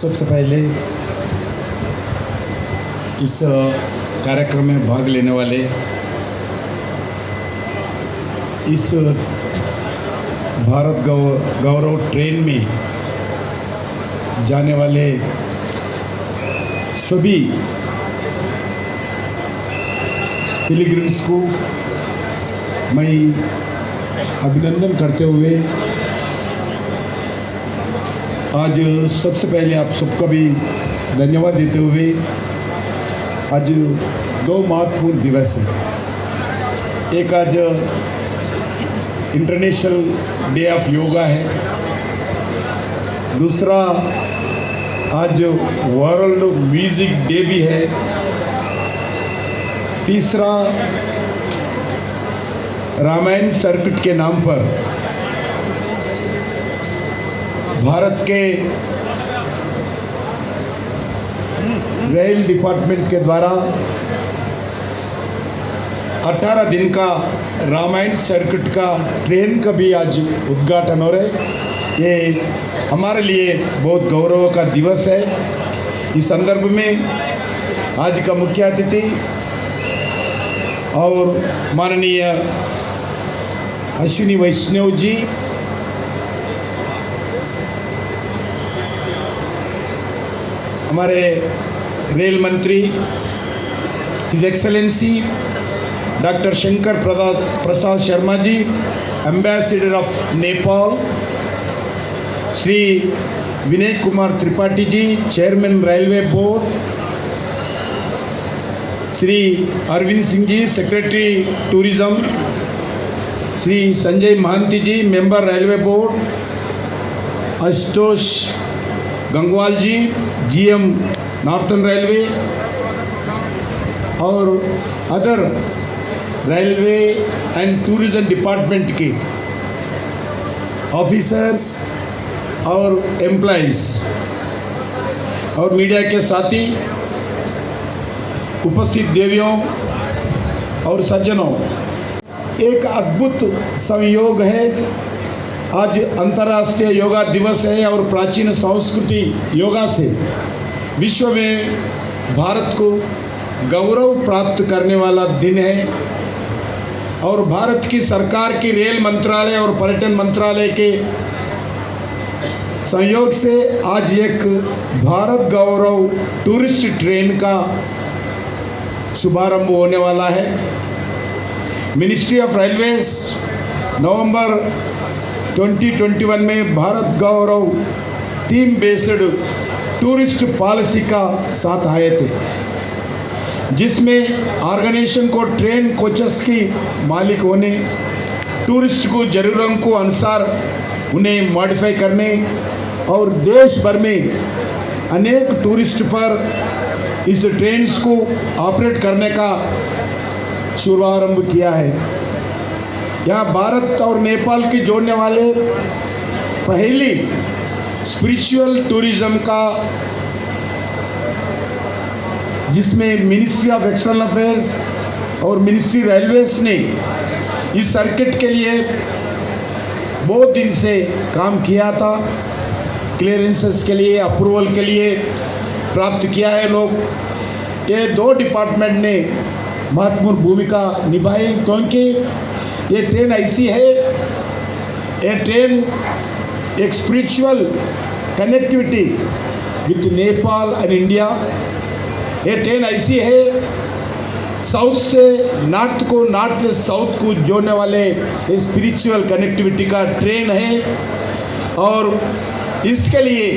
सबसे पहले इस कार्यक्रम में भाग लेने वाले इस भारत गौरव ट्रेन में जाने वाले सभी पिलग्रिम्स को मैं अभिनंदन करते हुए आज सबसे पहले आप सबका भी धन्यवाद देते हुए आज दो महत्वपूर्ण दिवस हैं। एक आज इंटरनेशनल डे ऑफ योगा है, दूसरा आज वर्ल्ड म्यूजिक डे भी है, तीसरा रामायण सर्किट के नाम पर भारत के रेल डिपार्टमेंट के द्वारा 18 दिन का रामायण सर्किट का ट्रेन का भी आज उद्घाटन हो रहा है। ये हमारे लिए बहुत गौरव का दिवस है। इस संदर्भ में आज का मुख्य अतिथि और माननीय अश्विनी वैष्णव जी, हमारे रेल मंत्री his excellency doctor Shankar Prasad Sharma ji, ambassador of Nepal, Shri Vinay Kumar Tripathi ji, chairman railway board, Shri Arvind Singh ji, secretary tourism, Shri Sanjay Mahanti ji, member railway board, Ashutosh Gangwal ji, GM northern railway और other railway and tourism department के ऑफिसर्स और एम्प्लॉइज़ और मीडिया के साथी, उपस्थित देवियों और सज्जनों, एक अद्भुत संयोग है। आज अंतर्राष्ट्रीय योगा दिवस है और प्राचीन संस्कृति योगा से विश्व में भारत को गौरव प्राप्त करने वाला दिन है। और भारत की सरकार की रेल मंत्रालय और पर्यटन मंत्रालय के संयोग से आज एक भारत गौरव टूरिस्ट ट्रेन का शुभारंभ होने वाला है। मिनिस्ट्री ऑफ रेलवेज नवंबर 2021 में भारत गौरव थीम बेस्ड टूरिस्ट पॉलिसी का साथ आए थे, जिसमें ऑर्गेनाइजेशन को ट्रेन कोचेस की मालिक होने, टूरिस्ट को जरूरतों को अनुसार उन्हें मॉडिफाई करने और देश भर में अनेक टूरिस्ट पर इस ट्रेन्स को ऑपरेट करने का शुभारंभ किया है। यहाँ भारत और नेपाल की जोड़ने वाले पहली स्पिरिचुअल टूरिज्म का, जिसमें मिनिस्ट्री ऑफ एक्सटर्नल अफेयर्स और मिनिस्ट्री रेलवेज ने इस सर्किट के लिए बहुत दिन से काम किया था, क्लियरेंसेस के लिए, अप्रूवल के लिए प्राप्त किया है लोग। ये दो डिपार्टमेंट ने महत्वपूर्ण भूमिका निभाई, क्योंकि ये ट्रेन ऐसी है, ये ट्रेन एक spiritual connectivity with Nepal and India. ये ट्रेन ऐसी है, साउथ से नॉर्थ को, नॉर्थ से साउथ को जोड़ने वाले स्पिरिचुअल कनेक्टिविटी का ट्रेन है। और इसके लिए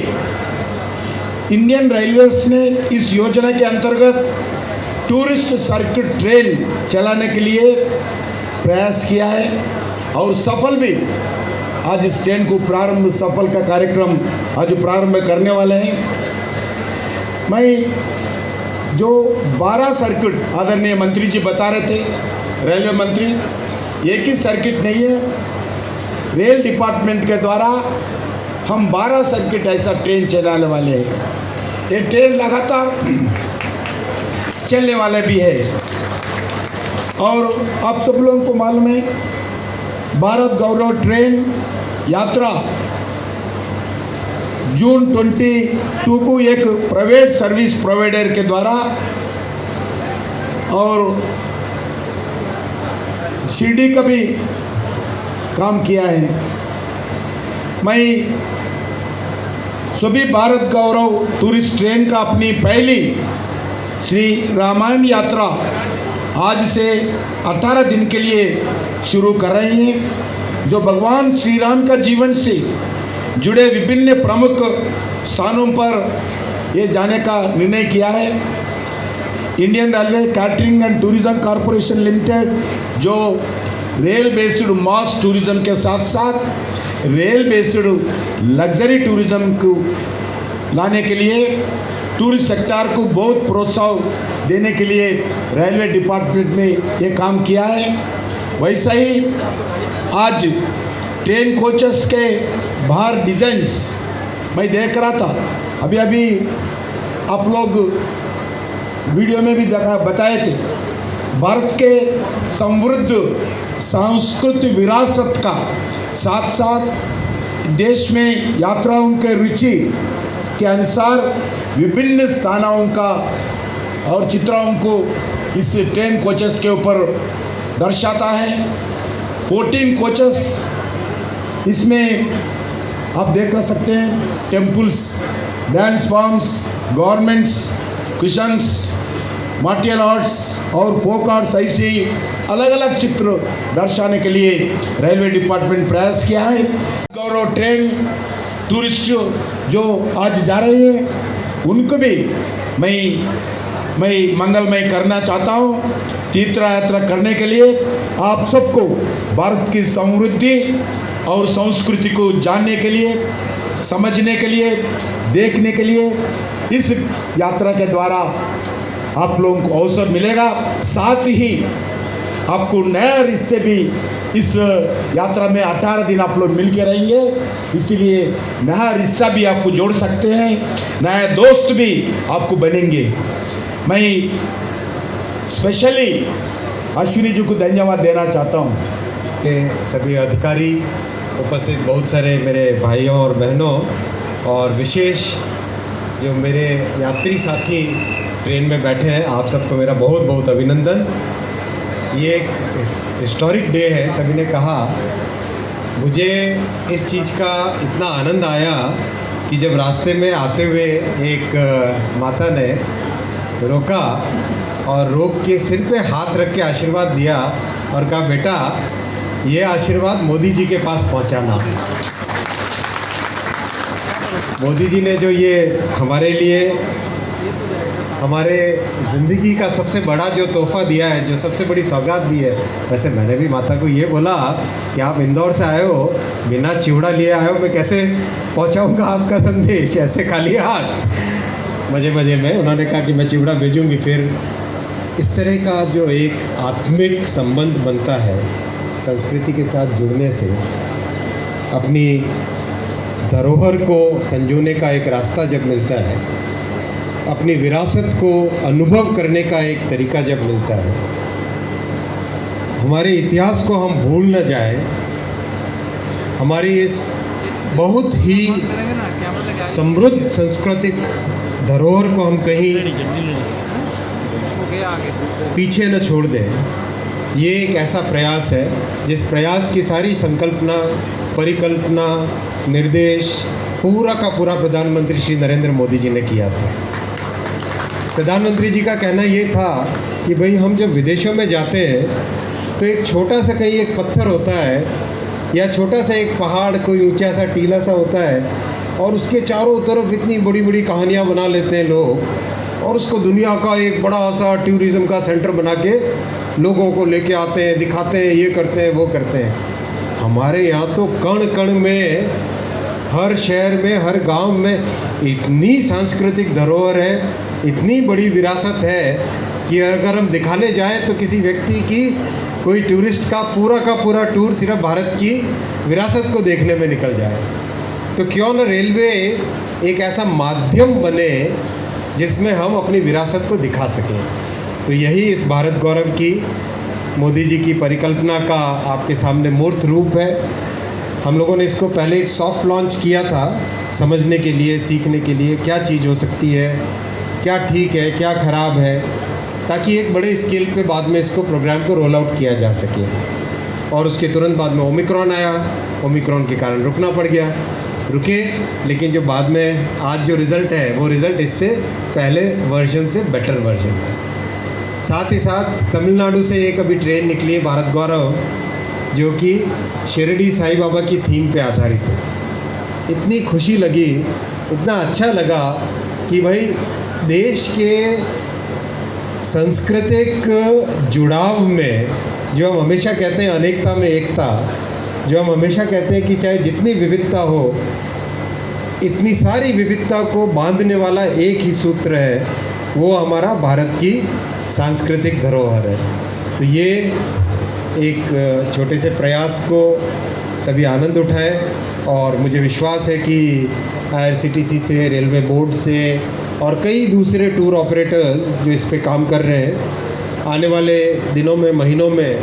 इंडियन रेलवेज ने इस योजना के अंतर्गत टूरिस्ट सर्किट ट्रेन चलाने के लिए प्रयास किया है और सफल भी। आज इस ट्रेन को प्रारंभ, सफल का कार्यक्रम आज प्रारंभ करने वाले हैं। मैं जो 12 सर्किट आदरणीय मंत्री जी बता रहे थे, रेलवे मंत्री, एक ही सर्किट नहीं है, रेल डिपार्टमेंट के द्वारा हम 12 सर्किट ऐसा ट्रेन चलाने वाले हैं। ये ट्रेन लगातार चलने वाले भी है। और आप सब लोगों को मालूम है, भारत गौरव ट्रेन यात्रा जून 22 को एक प्राइवेट सर्विस प्रोवाइडर के द्वारा और शिरडी का भी काम किया है। मैं सभी भारत गौरव टूरिस्ट ट्रेन का अपनी पहली श्री रामायण यात्रा आज से 18 दिन के लिए शुरू कर रहे हैं, जो भगवान श्री राम का जीवन से जुड़े विभिन्न प्रमुख स्थानों पर ये जाने का निर्णय किया है। Indian railway catering and tourism corporation limited, जो रेल बेस्ड मास टूरिज्म के साथ साथ रेल बेस्ड लग्जरी टूरिज्म को लाने के लिए टूरिस्ट सेक्टर को बहुत प्रोत्साहन देने के लिए रेलवे डिपार्टमेंट ने ये काम किया है। वैसा ही आज ट्रेन कोचेस के बाहर डिज़ाइंस मैं देख रहा था, अभी आप लोग वीडियो में भी बताए थे। भारत के समृद्ध सांस्कृतिक विरासत का साथ साथ देश में यात्राओं के रुचि के अनुसार विभिन्न स्थानों का और चित्रों को इस ट्रेन कोचेस के ऊपर दर्शाता है। 14 कोचेस इसमें आप देख सकते हैं। Temples, dance forms, governments, Christians, martial arts और फोक आर्ट्स, ऐसे अलग अलग चित्र दर्शाने के लिए रेलवे डिपार्टमेंट प्रयास किया है। गौरव ट्रेन टूरिस्ट जो आज जा रहे हैं उनको भी मैं मंगलमय करना चाहता हूँ। तीर्थ यात्रा करने के लिए आप सबको भारत की समृद्धि और संस्कृति को जानने के लिए, समझने के लिए, देखने के लिए इस यात्रा के द्वारा आप लोगों को अवसर मिलेगा। साथ ही आपको नए रिश्ते भी इस यात्रा में 18 दिन आप लोग मिल के रहेंगे, इसीलिए नया रिश्ता भी आपको जोड़ सकते हैं, नए दोस्त भी आपको बनेंगे। मैं स्पेशली अश्विनी जी को धन्यवाद देना चाहता हूँ। सभी अधिकारी उपस्थित, बहुत सारे मेरे भाइयों और बहनों और विशेष जो मेरे यात्री साथी ट्रेन में बैठे हैं, आप सबको मेरा बहुत बहुत अभिनंदन। ये एक हिस्टोरिक डे है। सभी ने कहा, मुझे इस चीज़ का इतना आनंद आया कि जब रास्ते में आते हुए एक माता ने रोका और रोक के सिर पे हाथ रख के आशीर्वाद दिया और कहा, बेटा ये आशीर्वाद मोदी जी के पास पहुंचाना। मोदी जी ने जो ये हमारे लिए हमारे ज़िंदगी का सबसे बड़ा जो तोहफ़ा दिया है, जो सबसे बड़ी सौगात दी है। वैसे मैंने भी माता को ये बोला कि आप इंदौर से आए हो, बिना चिवड़ा लिए आए हो, मैं कैसे पहुंचाऊंगा आपका संदेश ऐसे खाली हाथ। मज़े मज़े में उन्होंने कहा कि मैं चिवड़ा भेजूंगी। फिर इस तरह का जो एक आत्मिक संबंध बनता है संस्कृति के साथ जुड़ने से, अपनी धरोहर को संजोने का एक रास्ता जब मिलता है, अपनी विरासत को अनुभव करने का एक तरीका जब मिलता है, हमारे इतिहास को हम भूल न जाए, हमारी इस बहुत ही समृद्ध सांस्कृतिक धरोहर को हम कहीं पीछे न छोड़ दें। ये एक ऐसा प्रयास है जिस प्रयास की सारी संकल्पना, परिकल्पना, निर्देश पूरा का पूरा प्रधानमंत्री श्री नरेंद्र मोदी जी ने किया था। प्रधानमंत्री जी का कहना ये था कि भाई हम जब विदेशों में जाते हैं तो एक छोटा सा कहीं एक पत्थर होता है या छोटा सा एक पहाड़, कोई ऊंचा सा टीला सा होता है और उसके चारों तरफ इतनी बड़ी बड़ी कहानियाँ बना लेते हैं लोग और उसको दुनिया का एक बड़ा सा टूरिज़्म का सेंटर बना के लोगों को लेके आते हैं, दिखाते हैं, ये करते हैं, वो करते हैं। हमारे यहाँ तो कण कण में, हर शहर में, हर गांव में इतनी सांस्कृतिक धरोहर है, इतनी बड़ी विरासत है कि अगर हम दिखाने जाएं तो किसी व्यक्ति की, कोई टूरिस्ट का पूरा टूर सिर्फ भारत की विरासत को देखने में निकल जाए। तो क्यों न रेलवे एक ऐसा माध्यम बने जिसमें हम अपनी विरासत को दिखा सकें। तो यही इस भारत गौरव की मोदी जी की परिकल्पना का आपके सामने मूर्त रूप है। हम लोगों ने इसको पहले एक सॉफ्ट लॉन्च किया था, समझने के लिए, सीखने के लिए क्या चीज़ हो सकती है, क्या ठीक है, क्या ख़राब है, ताकि एक बड़े स्केल पे बाद में इसको प्रोग्राम को रोल आउट किया जा सके। और उसके तुरंत बाद में ओमिक्रॉन आया, ओमिक्रॉन के कारण रुकना पड़ गया, रुके, लेकिन जो बाद में आज जो रिज़ल्ट है वो रिज़ल्ट इससे पहले वर्जन से बेटर वर्जन है। साथ ही साथ तमिलनाडु से एक अभी ट्रेन निकली है भारत गौरव, जो कि शिरडी साईं बाबा की थीम पे आधारित है। इतनी खुशी लगी, इतना अच्छा लगा कि भाई देश के सांस्कृतिक जुड़ाव में, जो हम हमेशा कहते हैं अनेकता में एकता, जो हम हमेशा कहते हैं कि चाहे जितनी विविधता हो, इतनी सारी विविधता को बांधने वाला एक ही सूत्र है, वो हमारा भारत की सांस्कृतिक धरोहर है। तो ये एक छोटे से प्रयास को सभी आनंद उठाएं, और मुझे विश्वास है कि IRCTC से, रेलवे बोर्ड से और कई दूसरे टूर ऑपरेटर्स जो इस पे काम कर रहे हैं, आने वाले दिनों में, महीनों में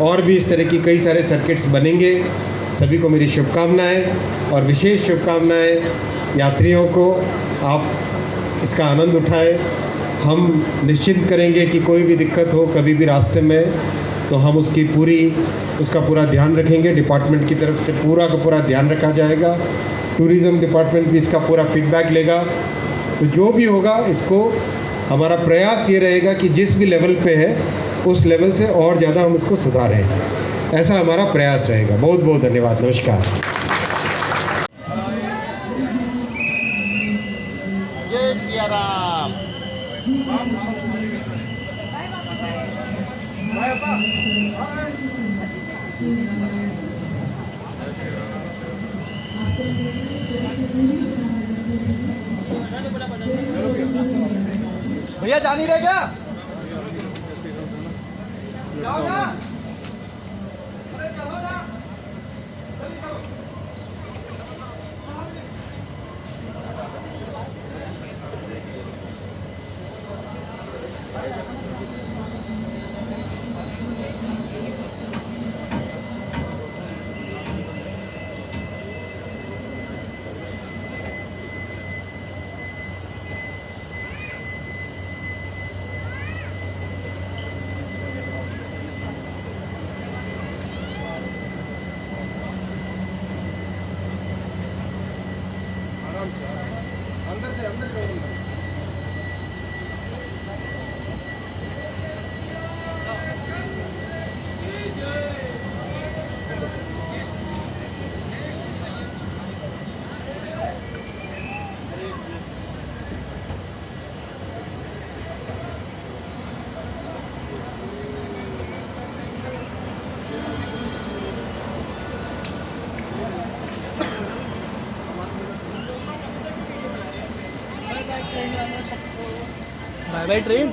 और भी इस तरह की कई सारे सर्किट्स बनेंगे। सभी को मेरी शुभकामनाएं, और विशेष शुभकामनाएं यात्रियों को, आप इसका आनंद उठाएं। हम निश्चित करेंगे कि कोई भी दिक्कत हो कभी भी रास्ते में, तो हम उसका पूरा ध्यान रखेंगे। डिपार्टमेंट की तरफ से पूरा का पूरा ध्यान रखा जाएगा। टूरिज़्म डिपार्टमेंट भी इसका पूरा फीडबैक लेगा। तो जो भी होगा, इसको हमारा प्रयास ये रहेगा कि जिस भी लेवल पे है उस लेवल से और ज़्यादा हम इसको सुधारें, ऐसा हमारा प्रयास रहेगा। बहुत बहुत धन्यवाद। नमस्कार। जय सिया राम। भैया जा नहीं रहे क्या? जाओ ना। अरे चलो ना। जल्दी चलो। अंदर से बाय बाय ट्रेन।